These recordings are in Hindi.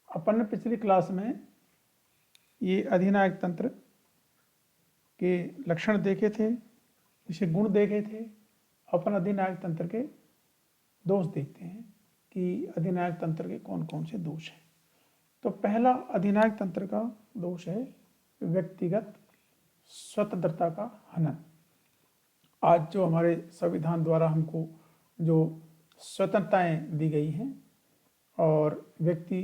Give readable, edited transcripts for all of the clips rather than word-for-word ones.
अपन ने पिछली क्लास में ये अधिनायक तंत्र के लक्षण देखे थे, इसे गुण देखे थे। अपन अधिनायक तंत्र के दोष देखते हैं कि अधिनायक तंत्र के कौन कौन से दोष हैं। तो पहला अधिनायक तंत्र का दोष है व्यक्तिगत स्वतंत्रता का हनन। आज जो हमारे संविधान द्वारा हमको जो स्वतंत्रताएं दी गई हैं और व्यक्ति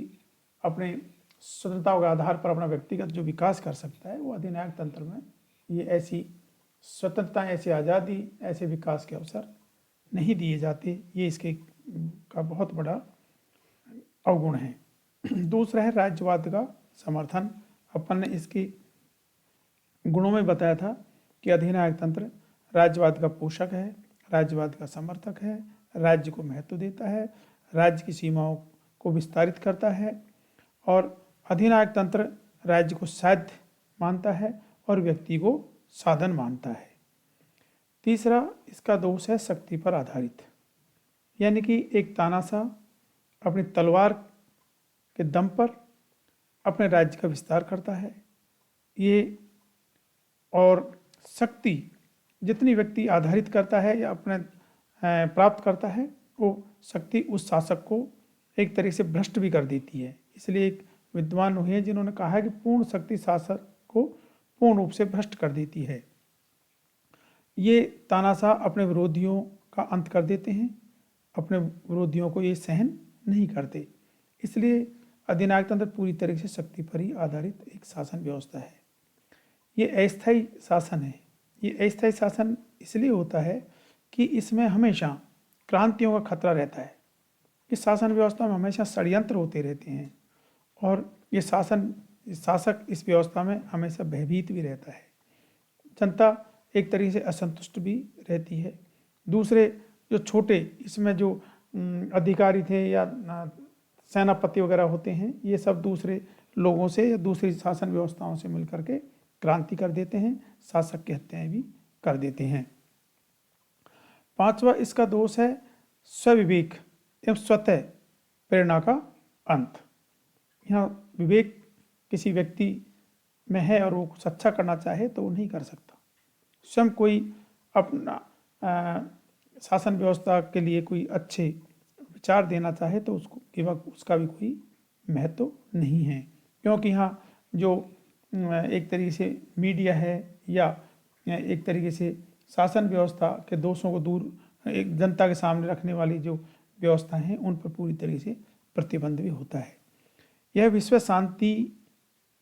अपने स्वतंत्रता के आधार पर अपना व्यक्तिगत जो विकास कर सकता है, वो अधिनायक तंत्र में ये ऐसी स्वतंत्रता, ऐसी आज़ादी, ऐसे विकास के अवसर नहीं दिए जाते। ये इसके का बहुत बड़ा अवगुण है। दूसरा है राज्यवाद का समर्थन। अपन ने इसकी गुणों में बताया था कि अधिनायक तंत्र राज्यवाद का पोषक है, राज्यवाद का समर्थक है, राज्य को महत्व देता है, राज्य की सीमाओं को विस्तारित करता है और अधिनायक तंत्र राज्य को साध्य मानता है और व्यक्ति को साधन मानता है। तीसरा इसका दोष है शक्ति पर आधारित, यानी कि एक तानाशाह अपनी तलवार के दम पर अपने राज्य का विस्तार करता है। ये और शक्ति जितनी व्यक्ति आधारित करता है या अपने प्राप्त करता है, वो शक्ति उस शासक को एक तरीके से भ्रष्ट भी कर देती है। इसलिए एक विद्वान हुए हैं जिन्होंने कहा है कि पूर्ण शक्ति शासक को पूर्ण रूप से भ्रष्ट कर देती है। ये तानाशाह अपने विरोधियों का अंत कर देते हैं, अपने विरोधियों को ये सहन नहीं करते। इसलिए अधिनायक तंत्र पूरी तरीके से शक्ति पर ही आधारित एक शासन व्यवस्था है। ये अस्थायी शासन है। ये अस्थायी शासन इसलिए होता है कि इसमें हमेशा क्रांतियों का खतरा रहता है। इस शासन व्यवस्था में हमेशा षड्यंत्र होते रहते हैं और ये शासक इस व्यवस्था में हमेशा भयभीत भी रहता है। जनता एक तरीके से असंतुष्ट भी रहती है। दूसरे जो छोटे इसमें जो अधिकारी थे या सेनापति वगैरह होते हैं, ये सब दूसरे लोगों से या दूसरी शासन व्यवस्थाओं से मिलकर के क्रांति कर देते हैं, शासक की हत्याएं भी कर देते हैं। पांचवा इसका दोष है स्वविवेक एवं स्वतः प्रेरणा का अंत। यहाँ विवेक किसी व्यक्ति में है और वो कुछ अच्छा करना चाहे तो वो नहीं कर सकता। स्वयं कोई अपना शासन व्यवस्था के लिए कोई अच्छे विचार देना चाहे तो उसका भी कोई महत्व नहीं है, क्योंकि यहाँ जो एक तरीके से मीडिया है या एक तरीके से शासन व्यवस्था के दोषों को दूर एक जनता के सामने रखने वाली जो व्यवस्था हैं, उन पर पूरी तरीके से प्रतिबंध भी होता है। यह विश्व शांति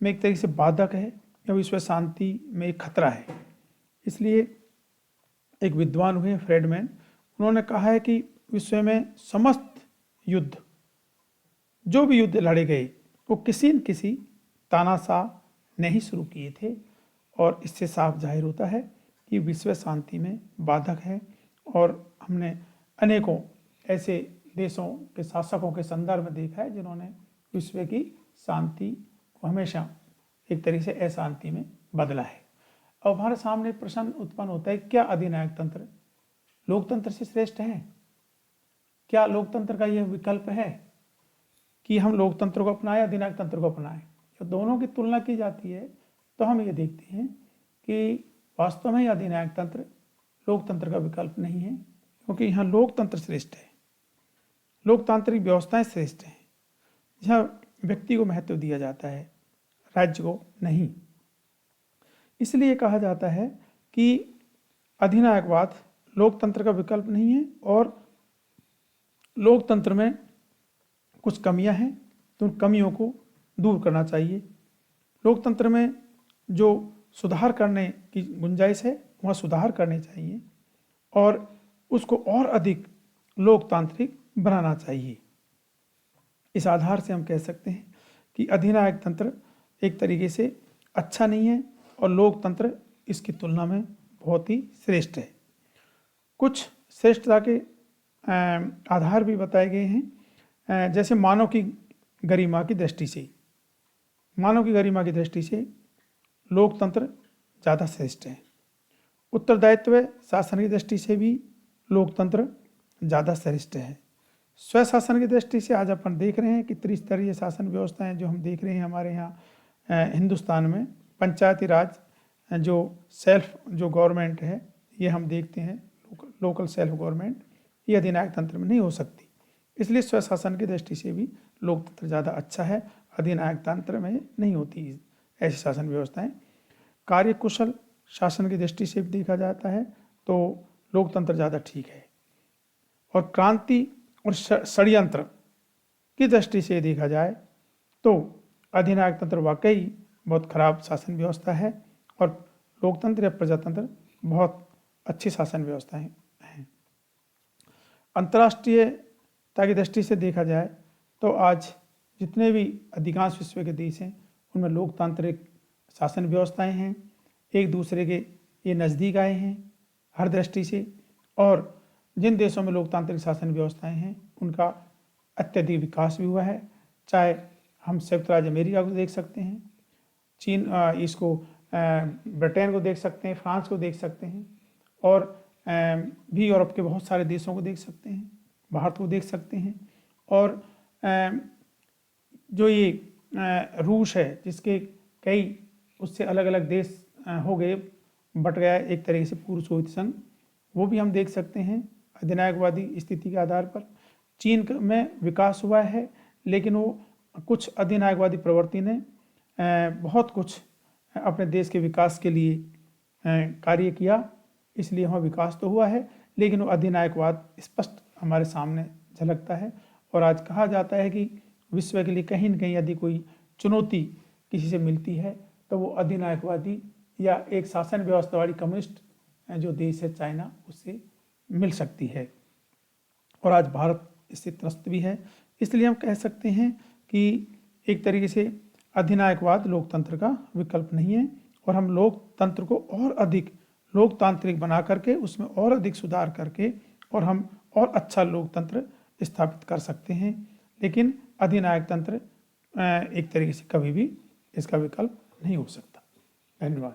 में एक तरीके से बाधक है या विश्व शांति में एक खतरा है। इसलिए एक विद्वान हुए फ्रेडमैन, उन्होंने कहा है कि विश्व में समस्त युद्ध, जो भी युद्ध लड़े गए, वो किसी न किसी तानाशाह ने ही शुरू किए थे और इससे साफ जाहिर होता है कि विश्व शांति में बाधक है। और हमने अनेकों ऐसे देशों के शासकों के संदर्भ में देखा है जिन्होंने विश्व की शांति को हमेशा एक तरीके से अशांति में बदला है। अब हमारे सामने प्रश्न उत्पन्न होता है, क्या अधिनायक तंत्र लोकतंत्र से श्रेष्ठ है? क्या लोकतंत्र का यह विकल्प है कि हम लोकतंत्र को अपनाएं, अधिनायक तंत्र को अपनाएं? जब दोनों की तुलना की जाती है तो हम ये देखते हैं कि वास्तव में अधिनायक तंत्र लोकतंत्र का विकल्प नहीं है, क्योंकि यहाँ लोकतंत्र श्रेष्ठ है, लोकतांत्रिक व्यवस्थाएं श्रेष्ठ हैं, जहाँ व्यक्ति को महत्व दिया जाता है, राज्य को नहीं। इसलिए कहा जाता है कि अधिनायकवाद लोकतंत्र का विकल्प नहीं है और लोकतंत्र में कुछ कमियां हैं तो उन कमियों को दूर करना चाहिए। लोकतंत्र में जो सुधार करने की गुंजाइश है वहाँ सुधार करने चाहिए और उसको और अधिक लोकतांत्रिक बनाना चाहिए। इस आधार से हम कह सकते हैं कि अधिनायक तंत्र एक तरीके से अच्छा नहीं है और लोकतंत्र इसकी तुलना में बहुत ही श्रेष्ठ है। कुछ श्रेष्ठता के आधार भी बताए गए हैं, जैसे मानव की गरिमा की दृष्टि से, मानव की गरिमा की दृष्टि से लोकतंत्र ज़्यादा श्रेष्ठ है। उत्तरदायित्व शासन की दृष्टि से भी लोकतंत्र ज़्यादा श्रेष्ठ है। स्वशासन की दृष्टि से आज अपन देख रहे हैं कि त्रिस्तरीय शासन व्यवस्थाएं जो हम देख रहे हैं हमारे यहाँ हिंदुस्तान में, पंचायती राज जो सेल्फ जो गवर्नमेंट है ये हम देखते हैं, लोकल सेल्फ गवर्नमेंट, ये अधिनायक तंत्र में नहीं हो सकती। इसलिए स्वशासन की दृष्टि से भी लोकतंत्र ज़्यादा अच्छा है, अधिनायक तंत्र में नहीं होती ऐसी शासन व्यवस्थाएं। कार्यकुशल शासन की दृष्टि से भी देखा जाता है तो लोकतंत्र ज़्यादा ठीक है। और क्रांति और षड्यंत्र की दृष्टि से देखा जाए तो अधिनायक तंत्र वाकई बहुत खराब शासन व्यवस्था है और लोकतंत्र या प्रजातंत्र बहुत अच्छी शासन व्यवस्थाएं हैं। अंतर्राष्ट्रीयता की दृष्टि से देखा जाए तो आज जितने भी अधिकांश विश्व के देश हैं उनमें लोकतांत्रिक शासन व्यवस्थाएं हैं, एक दूसरे के ये नज़दीक आए हैं हर दृष्टि से। और जिन देशों में लोकतांत्रिक शासन व्यवस्थाएं हैं उनका अत्यधिक विकास भी हुआ है, चाहे हम संयुक्त राज्य अमेरिका को देख सकते हैं, चीन इसको ब्रिटेन को देख सकते हैं, फ्रांस को देख सकते हैं, और भी यूरोप के बहुत सारे देशों को देख सकते हैं, भारत को देख सकते हैं। और जो ये रूस है जिसके कई उससे अलग अलग देश हो गए, बट गया एक तरीके से पूर्व सोवियत संघ, वो भी हम देख सकते हैं अधिनायकवादी स्थिति के आधार पर। चीन में विकास हुआ है लेकिन वो कुछ अधिनायकवादी प्रवृत्ति ने बहुत कुछ अपने देश के विकास के लिए कार्य किया, इसलिए वहाँ विकास तो हुआ है लेकिन वो अधिनायकवाद स्पष्ट हमारे सामने झलकता है। और आज कहा जाता है कि विश्व के लिए कहीं न कहीं यदि कोई चुनौती किसी से मिलती है तो वो अधिनायकवादी या एक शासन व्यवस्था वाली कम्युनिस्ट जो देश है चाइना, उससे मिल सकती है। और आज भारत इससे त्रस्त भी है। इसलिए हम कह सकते हैं कि एक तरीके से अधिनायकवाद लोकतंत्र का विकल्प नहीं है और हम लोकतंत्र को और अधिक लोकतांत्रिक बना करके उसमें और अधिक सुधार करके और हम और अच्छा लोकतंत्र स्थापित कर सकते हैं। लेकिन अधिनायक तंत्र एक तरीके से कभी भी इसका विकल्प नहीं हो सकता। धन्यवाद।